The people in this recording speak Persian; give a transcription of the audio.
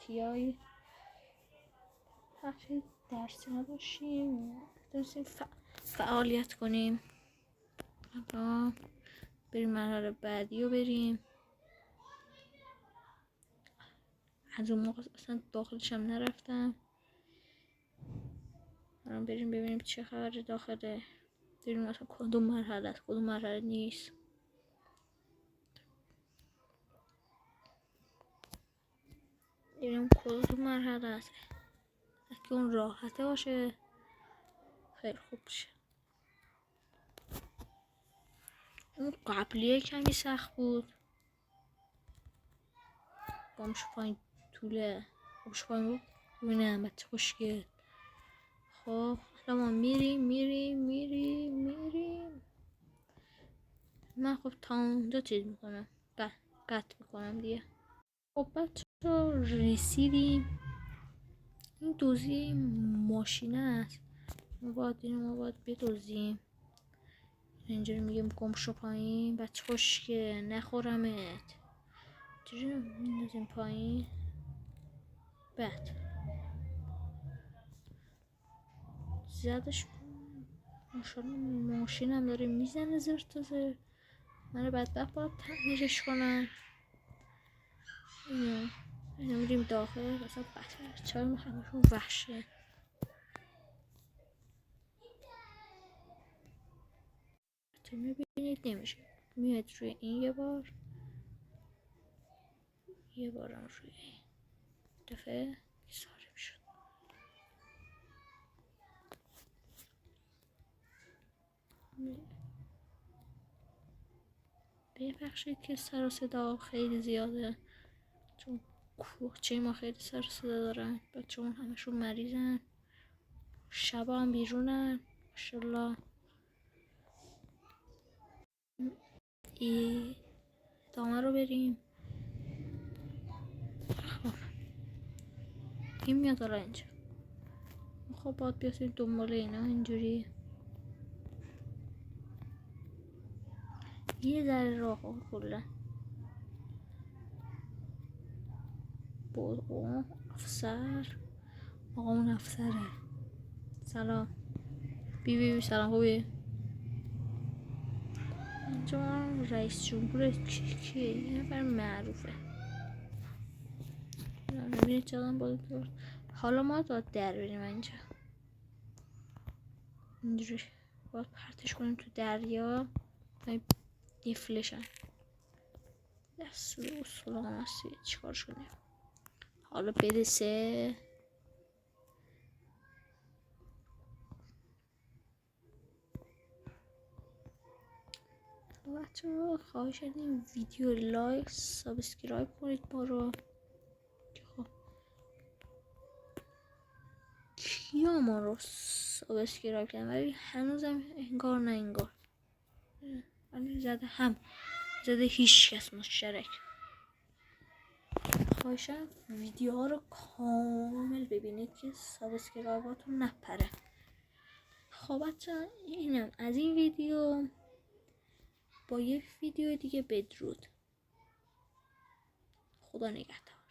TI وقتی درسی نداشتیم داشتیم فعالیت کنیم. حالا بریم مرحله بعدی رو بریم. از اون موقع اصلا داخلش هم نرفتم. الان بریم ببینیم چه خبره داخله. بریم اصلا کدوم مرحله است کدوم مرحله نیست. بریم کدوم مرحله است. اگه اون راحته باشه خیلی خوب شه. اون قبلیه کمی سخت بود. بامش پایین طوله. بامش پایین بود. ببینم بچه خوشگل. خب الان ما میریم. من خب تا اونجا چیز میکنم. قطع میکنم دیگه. خب بچه رسیدیم. این دوزی ماشینه است. ما باید بدوزیم. اینجوری میگم گم شو پایین. بچه خوشگل نخورمت. چجوری میندازیم پایین. بعد زیادش ماشاءالله ماشین هم داره میزنه زرت تا زرت. من بدبخت باید تعمیرش کنم. اینو میریم داخل. اصلا بچه های همشون وحشه. بچه میبینید نمیشه. میاد روی این یه بار هم روی این دفعه سارم شد. ببخشید که سر و صدا خیلی زیاده چون کوچه ما خیلی سر و صدا دارن. بچه اون همشون مریضن. شبا هم بیرونن ماشاءالله. ادامه رو بریم. این میاد الان اینجا. خب باید بیاسیم دنبال اینا. اینجوری یه ذره راه کلا بود. افسر آقا اون افسره. سلام بی سلام خوبی؟ اینجا رئیس جمهور کیه؟ یه نفر معروفه. نمیدونی چقدر بود. حالا ما باید در بریم اینجا. اینجوری باید پرتش کنیم تو دریا. یه فلشن دست و سلام هستی چیکارش کنیم. حالا برسه بچه ها خواهش این ویدیو لایک سابسکرایب کنید ما رو. خب کیا ما رو سابسکرایب کردن ولی هنوزم انگار نه انگار ولی زده هیچ کس مشترک. خواهشم ویدیوها رو کامل ببینید که سابسکرایباتون نپره. خب بچه اینم از این ویدیو. با یک ویدیو دیگه بدرود. خدا نگهدار.